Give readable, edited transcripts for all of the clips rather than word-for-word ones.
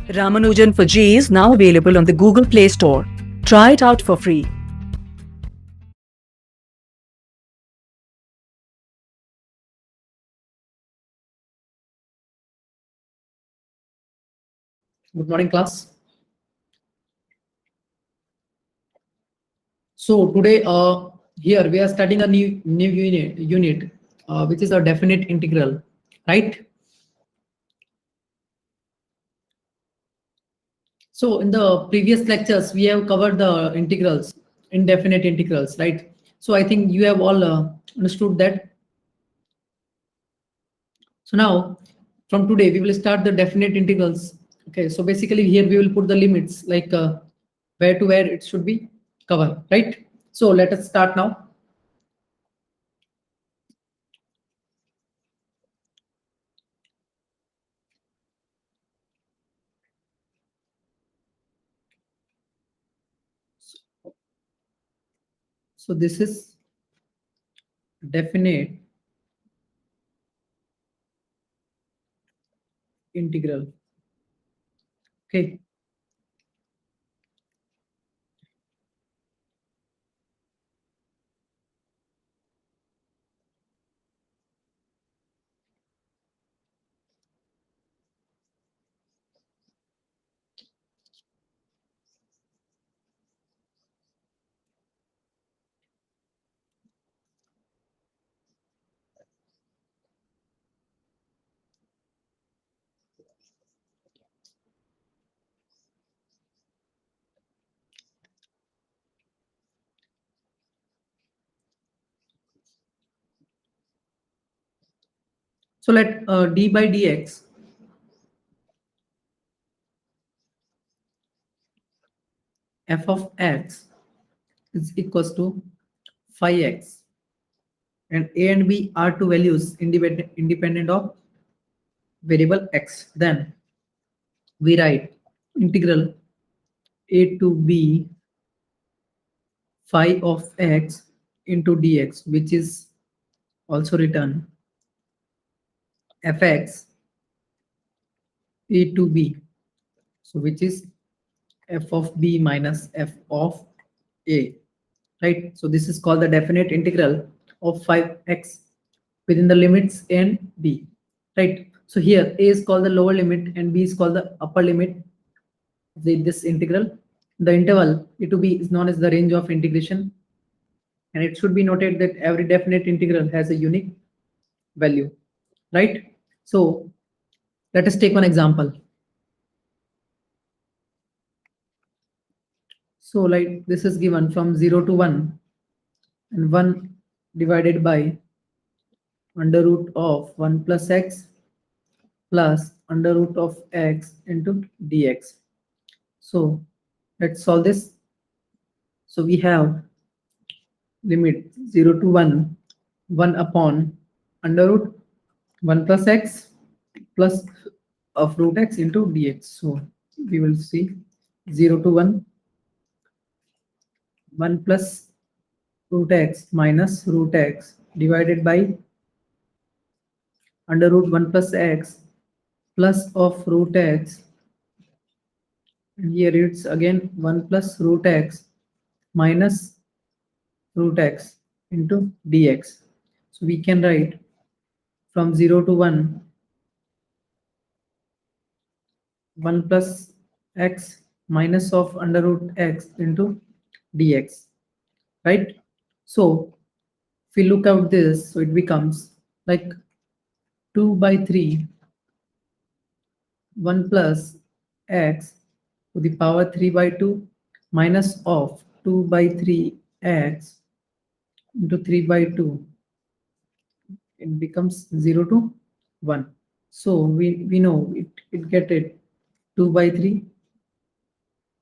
Ramanujan for G is now available on the Google Play Store. Try it out for free. Good morning, class. So today, here we are studying a new unit, which is a definite integral, right? So in the previous lectures, we have covered the integrals, indefinite integrals, right? So I think you have all understood that. So now, from today, we will start the definite integrals. Okay, so basically here we will put the limits, like where to where it should be covered, right? So let us start now. So this is definite integral. Okay. So let d by dx f of x is equals to phi x, and a and b are two values independent of variable x. Then we write integral a to b phi of x into dx, which is also written fx a to b, so which is f of b minus f of a, right? So this is called the definite integral of 5x within the limits a and b, right? So here a is called the lower limit and b is called the upper limit of this integral. The interval a to b is known as the range of integration, and it should be noted that every definite integral has a unique value, right? So let us take one example. So like this is given from 0 to 1, and 1 divided by under root of 1 plus x plus under root of x into dx. So let's solve this. So we have limit 0 to 1, 1 upon under root 1 plus x plus of root x into dx. So we will see 0 to 1, 1 plus root x minus root x divided by under root 1 plus x plus of root x, and here it's again 1 plus root x minus root x into dx. So we can write from 0 to 1, 1 plus x minus of under root x into dx, right? So if we look at this, so it becomes like 2 by 3, 1 plus x to the power 3 by 2 minus of 2 by 3 x into 3 by 2. It becomes 0 to 1. So we know it get it 2 by 3,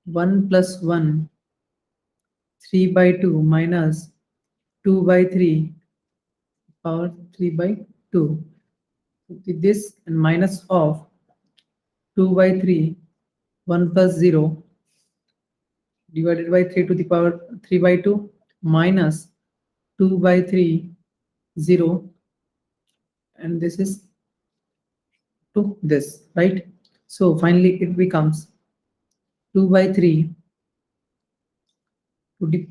1 plus 1, 3 by 2 minus 2 by 3 power 3 by 2. With this and minus of 2 by 3, 1 plus 0 divided by 3 to the power 3 by 2 minus 2 by 3, 0, and this is to this, right? So finally it becomes 2 by 3 to the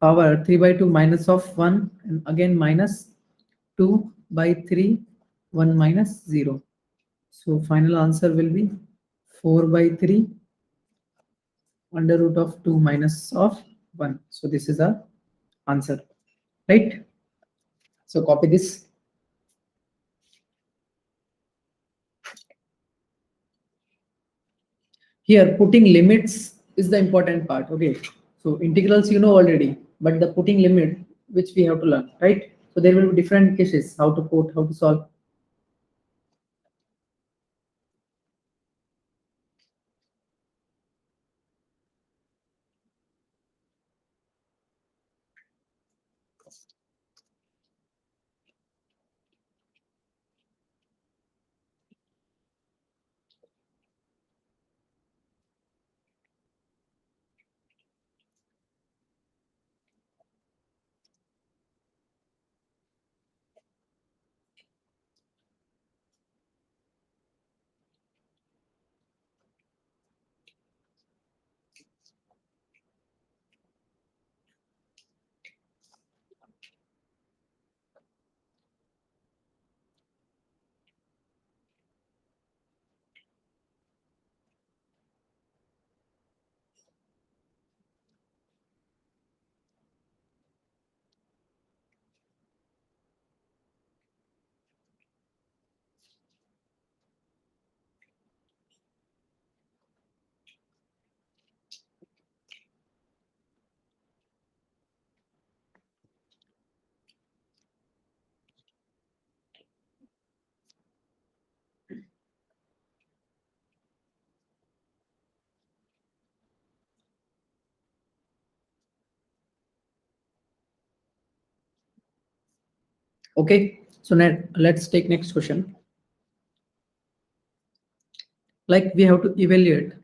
power 3 by 2 minus of 1, and again minus 2 by 3, 1 minus 0. So final answer will be 4 by 3 under root of 2 minus of 1. So this is our answer, right? So copy this. Here putting limits is the important part. Okay, so integrals you know already, but the putting limit which we have to learn, right? So there will be different cases how to put, how to solve. Okay, so now let's take next question. Like we have to evaluate,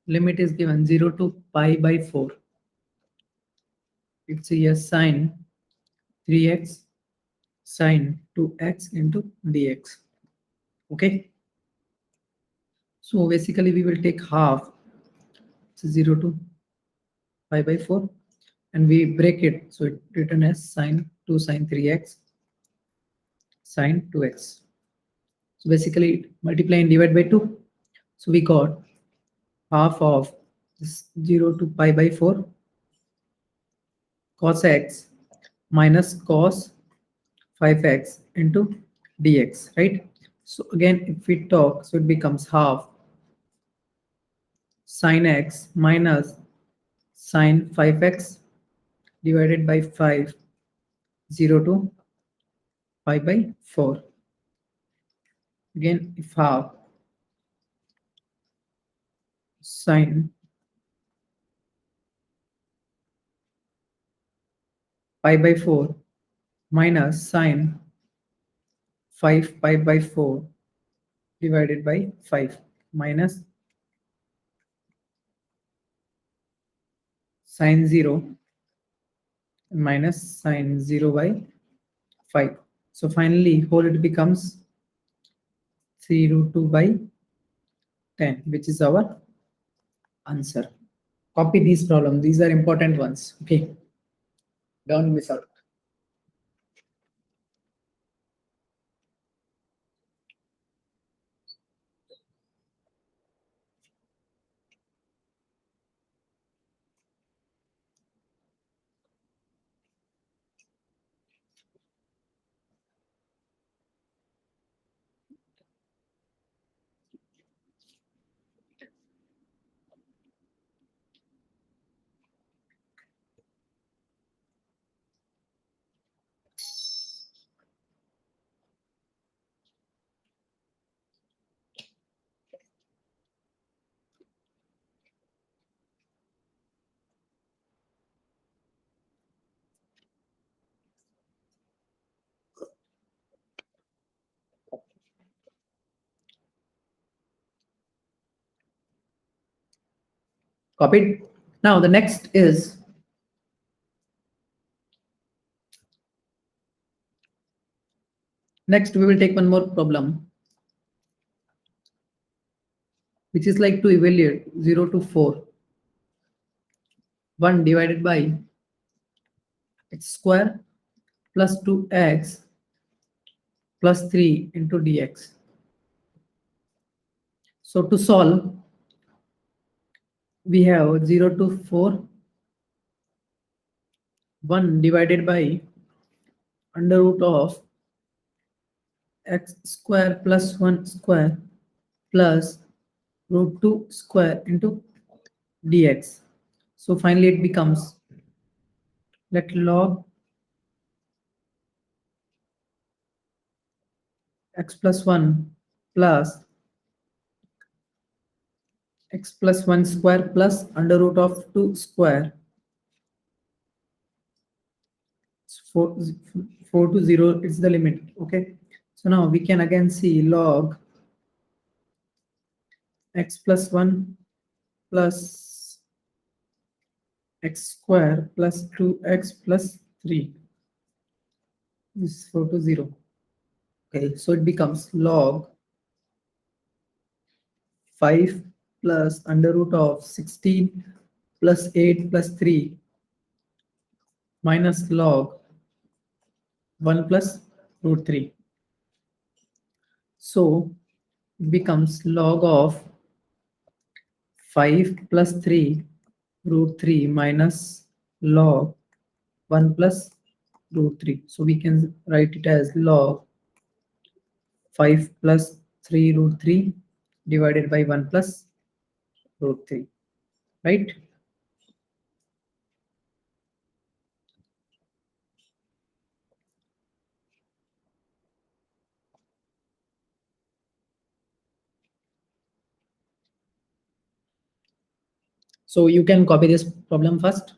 limit is given 0 to pi by 4. It's a sine 3x sine 2x into dx. Okay, so basically we will take half, so 0 to pi by 4, and we break it, so it written as sine 2 sine 3x sine 2x. So basically multiply and divide by 2. So we got half of this 0 to pi by 4 cos x minus cos 5x into dx, right? So again, if we talk, so it becomes half sine x minus sine 5x divided by 5, 0 to pi by 4. Again, if half sine pi by 4 minus sine 5 pi by 4 divided by 5 minus sine 0 minus sine 0 by 5. So finally whole it becomes 3 root 2 by 10, which is our answer. Copy these problems. These are important ones. Okay. Don't miss out. Copied. Now the next is next we will take one more problem. which is like to evaluate 0 to 4. 1 divided by x square plus 2x plus 3 into dx. So to solve, we have 0 to 4, 1 divided by under root of x square plus 1 square plus root 2 square into dx. So finally it becomes, let log x plus 1 plus x plus 1 square plus under root of 2 square. 4, 4 to 0, it's the limit. Okay, so now we can again see log x plus 1 plus x square plus 2x plus 3 is 4 to 0. Okay, so it becomes log 5 plus under root of 16 plus 8 plus 3 minus log 1 plus root 3. So it becomes log of 5 plus 3 root 3 minus log 1 plus root 3. So we can write it as log 5 plus 3 root 3 divided by 1 plus root 3, right? So you can copy this problem first.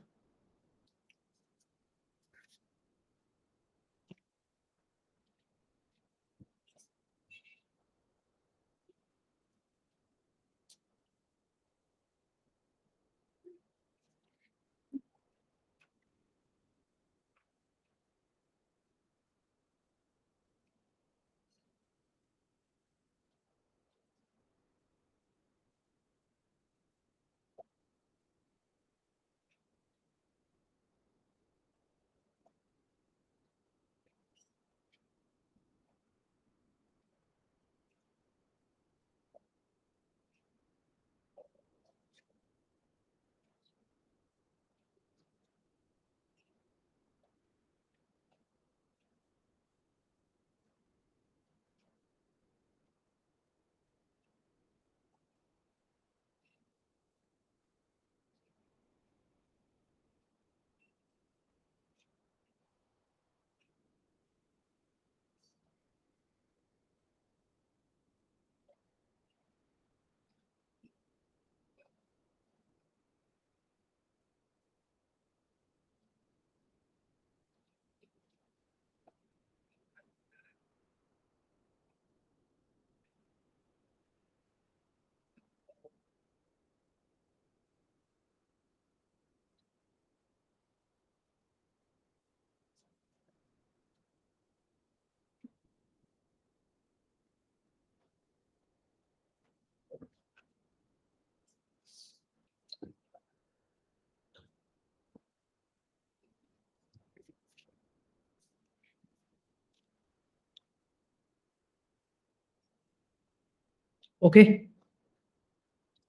Okay.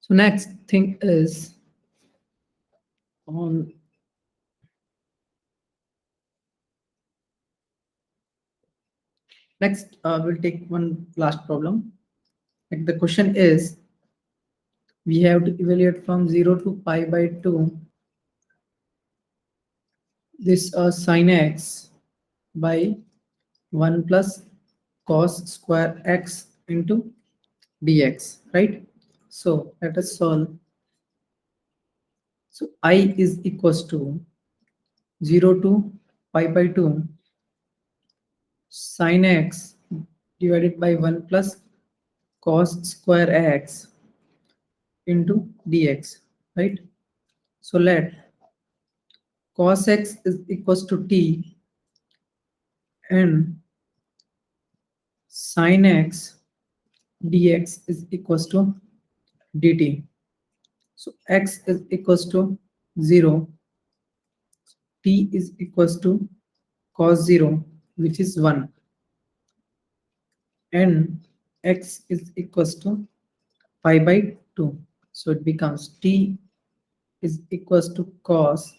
So next thing is on next we'll take one last problem. Like the question is, we have to evaluate from 0 to pi by 2 this sin x by 1 plus cos square x into dx, right? So let us solve. So I is equals to 0 to pi by 2 sin x divided by 1 plus cos square x into dx, right? So let cos x is equals to t and sin x dx is equals to dt. So x is equals to 0, t is equals to cos 0, which is 1, and x is equals to pi by 2. So it becomes t is equals to cos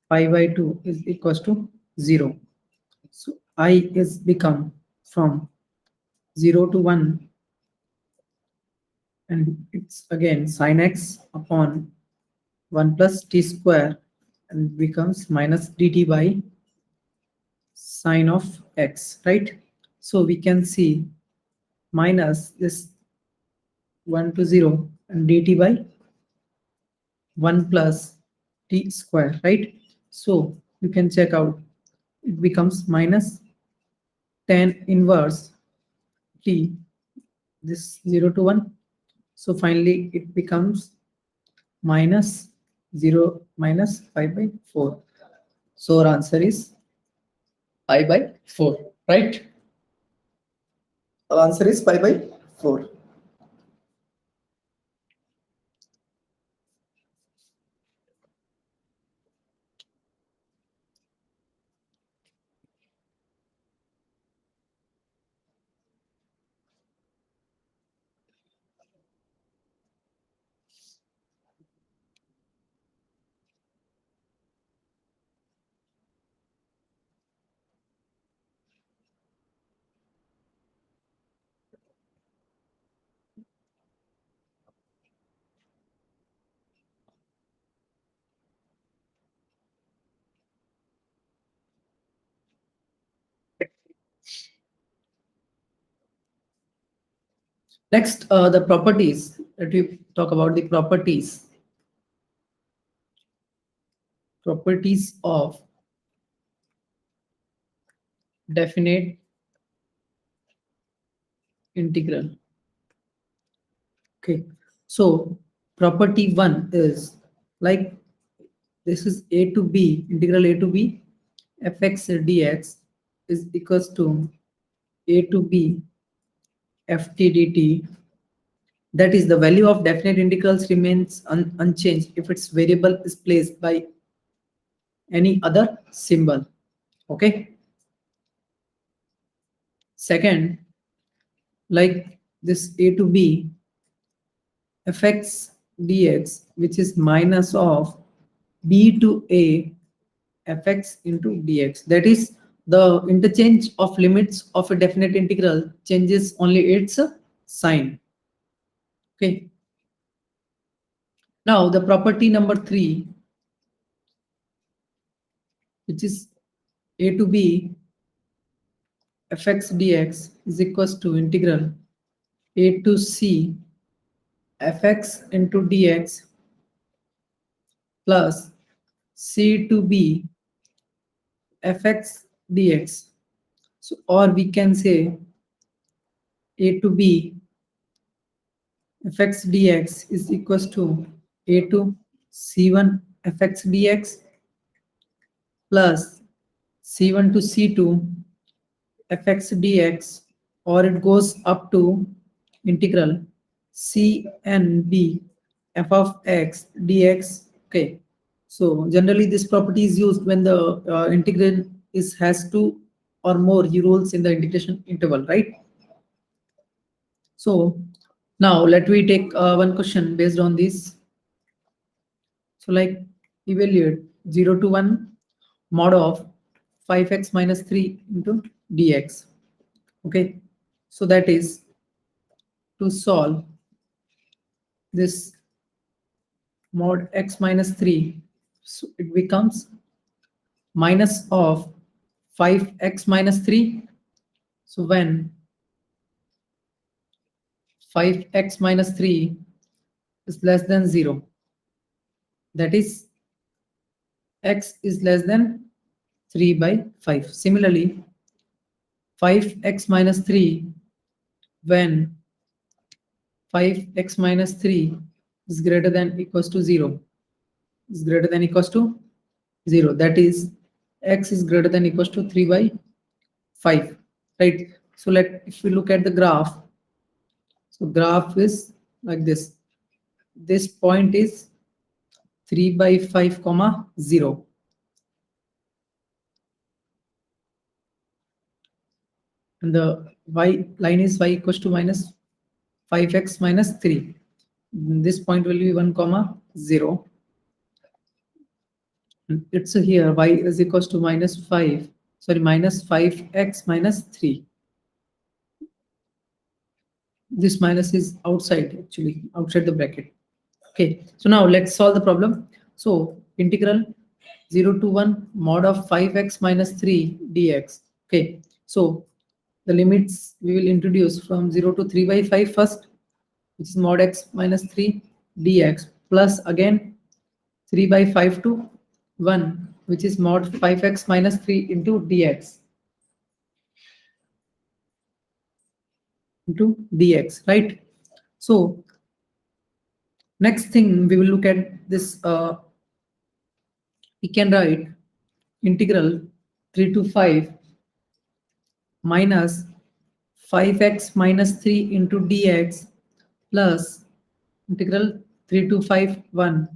pi by 2 is equals to 0. So I is become from 0 to 1, and it's again sin x upon 1 plus t square, and becomes minus dt by sine of x, right? So we can see minus this 1 to 0 and dt by 1 plus t square, right? So you can check out, it becomes minus tan inverse t, this 0 to 1. So finally it becomes minus 0 minus pi by 4. So our answer is pi by 4, right? Our answer is pi by 4. Next, the properties. Let me talk about the properties of definite integral. Okay, so property 1 is like this is a to b, integral a to b fx dx is equals to a to b ft dt. That is, the value of definite integrals remains unchanged if its variable is placed by any other symbol. Okay. Second, like this a to b fx dx, which is minus of b to a fx into dx. That is, the interchange of limits of a definite integral changes only its sign. Okay. Now the property number 3, which is a to b fx dx is equals to integral a to c fx into dx plus c to b fx dx. So, or we can say a to b fx dx is equals to a to c1 fx dx plus c1 to c2 fx dx, or it goes up to integral c and b f of x dx. Okay, so generally this property is used when the integral is has two or more rules in the integration interval, right? So now let me take one question based on this. So like evaluate 0 to 1 mod of 5x minus 3 into dx. Okay, so that is to solve this mod x minus 3. So it becomes minus of 5x minus 3. So when 5x minus 3 is less than 0, that is x is less than 3 by 5. Similarly, 5x minus 3 when 5x minus 3 is greater than equals to 0, is greater than equals to 0, that is x is greater than equals to 3 by 5, right? So if we look at the graph, so graph is like this. This point is 3 by 5 comma 0. And the y line is y equals to minus 5x minus 3. This point will be 1 comma 0. And it's here y is equals to minus 5, sorry, minus 5x minus 3. This minus is outside, actually outside the bracket. Okay, so now let's solve the problem. So integral 0 to 1 mod of 5x minus 3 dx. Okay, so the limits we will introduce from 0 to 3 by 5 first, which is mod x minus 3 dx, plus again 3 by 5 to 1, which is mod 5x minus 3 into dx. Into dx, right? So next thing we will look at this, we can write integral 3 to 5 minus 5x minus 3 into dx plus integral 3 to 5 1,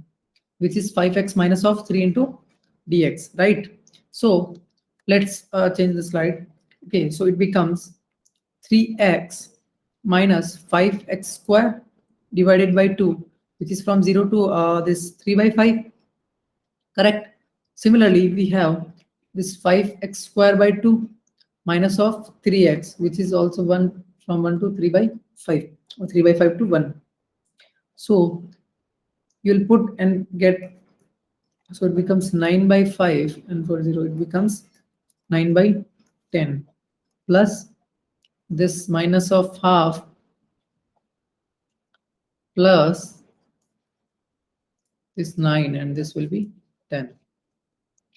which is 5x minus of 3 into dx, right? So let's change the slide. Okay, so it becomes 3x minus 5x square divided by 2, which is from 0 to this 3 by 5, correct? Similarly, we have this 5x square by 2 minus of 3x, which is also 1 from 1 to 3 by 5, or 3 by 5 to 1. So you'll put and get, so it becomes 9 by 5, and for 0 it becomes 9 by 10, plus this minus of half plus this 9, and this will be 10.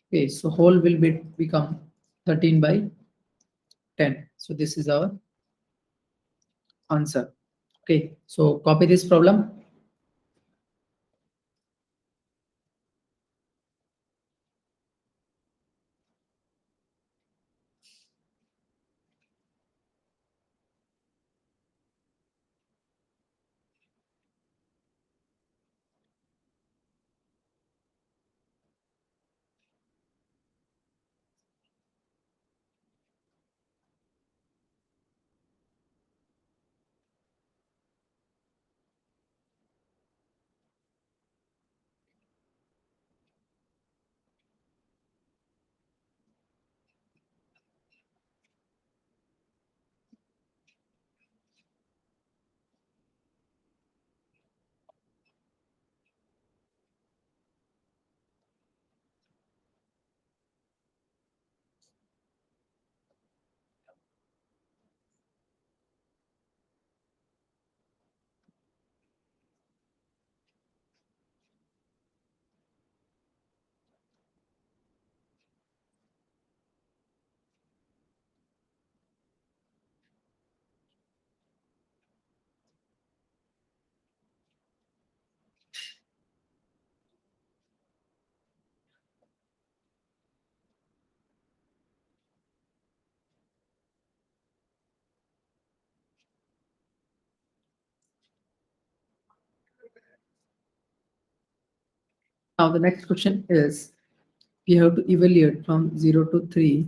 Okay, so whole will become 13 by 10. So this is our answer. Okay, so copy this problem. Now the next question is, we have to evaluate from 0 to 3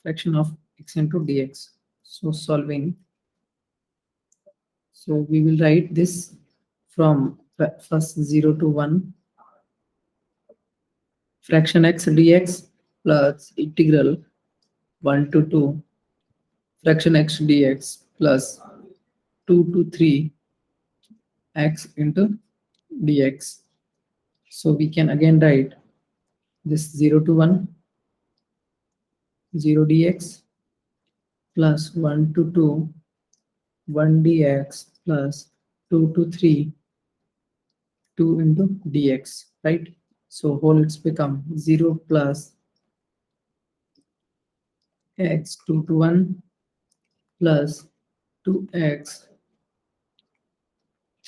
fraction of x into dx. So solving, so we will write this from first 0 to 1 fraction x dx plus integral 1 to 2 fraction x dx plus 2 to 3 x into dx. So we can again write this 0 to 1 0 dx plus 1 to 2 1 dx plus 2 to 3 2 into dx, right? So whole it's become 0 plus x 2 to 1 plus 2x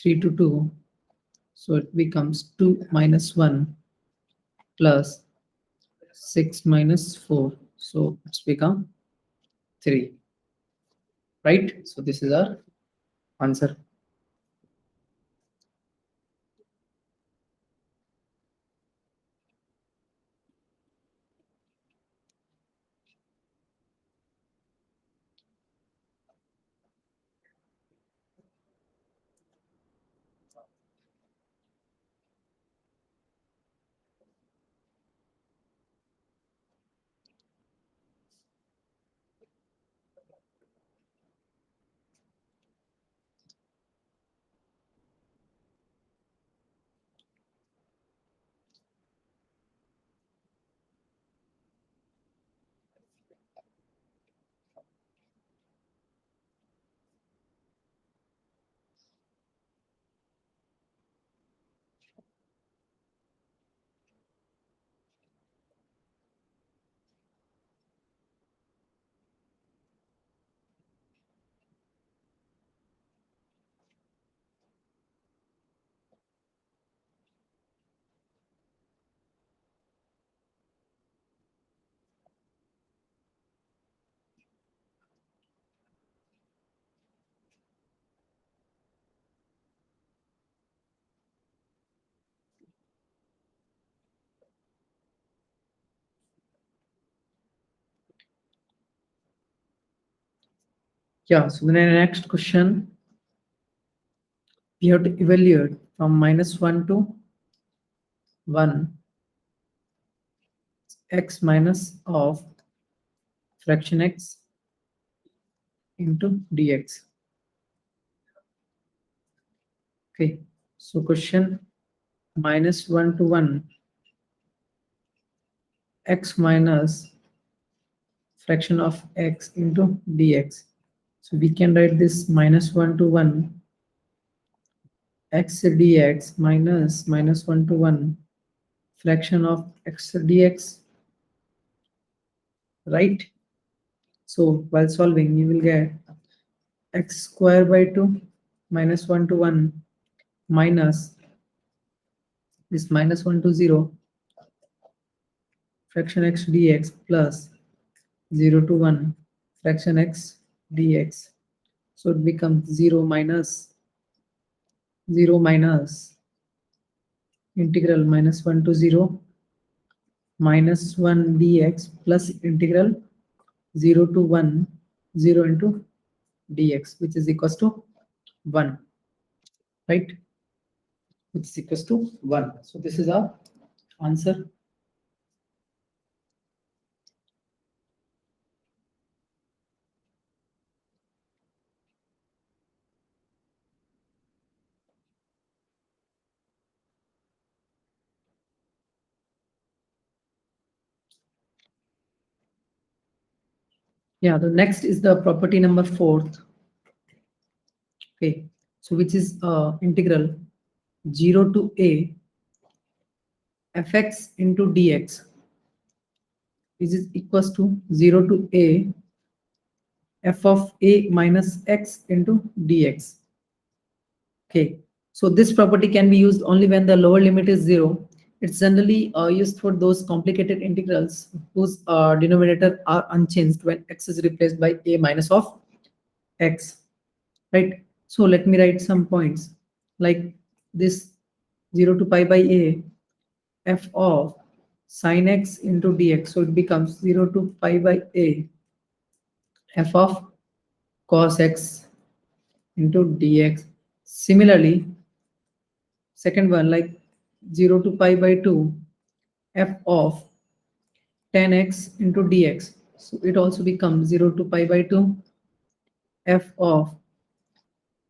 3 to 2. So it becomes 2 minus 1 plus 6 minus 4. So it's become 3, right? So this is our answer. Yeah, so then the next question, we have to evaluate from -1 to 1 x minus of fraction x into dx. Okay, so question -1 to 1 x minus fraction of x into dx. So we can write this -1 to 1 x dx minus -1 to 1 fraction of x dx, right? So while solving, you will get x square by 2 -1 to 1 minus this -1 to 0 fraction x dx plus 0 to 1 fraction x dx. So it becomes 0 minus integral -1 to 0 -1 dx plus integral 0 to 1 0 into dx, which is equals to 1, right? Which is equals to 1. So this is our answer. Yeah, the next is the property number 4th. Okay, so which is integral 0 to a fx into dx, which is equals to 0 to a f of a minus x into dx. Okay, so this property can be used only when the lower limit is 0. It's generally used for those complicated integrals whose denominator are unchanged when x is replaced by a minus of x, right? So let me write some points like this 0 to pi by a f of sine x into dx. So it becomes 0 to pi by a f of cos x into dx. Similarly, second one, like 0 to pi by 2 f of tan x into dx. So it also becomes 0 to pi by 2 f of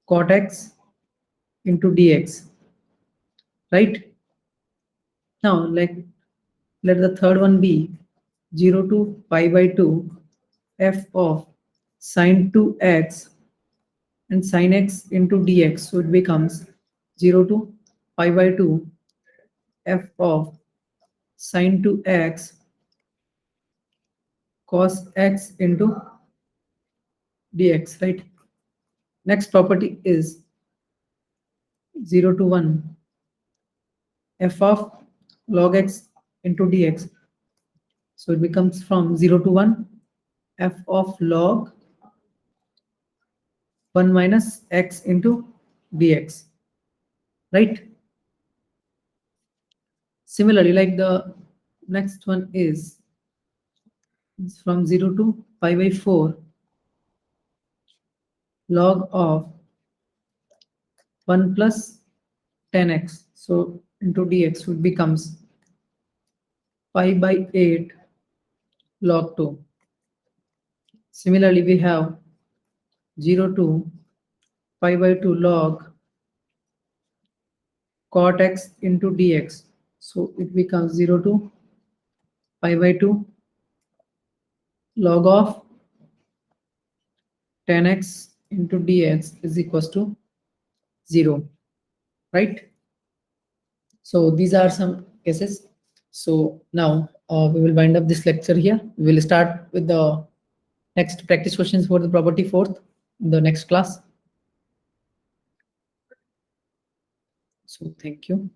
cot x into dx, right? Now, like, let the third one be 0 to pi by 2 f of sine 2x and sine x into dx. So it becomes 0 to pi by 2 f of sine 2x cos x into dx, right? Next property is 0 to 1 f of log x into dx. So it becomes from 0 to 1 f of log 1 minus x into dx, right? Similarly, like the next one is from 0 to pi by 4 log of 1 plus 10x. So into dx would becomes pi by 8 log 2. Similarly, we have 0 to pi by 2 log cot x into dx. So it becomes 0 to pi by 2 log of 10x into dx is equals to 0, right? So these are some cases. So now we will wind up this lecture here. We will start with the next practice questions for the property fourth in the next class. So thank you.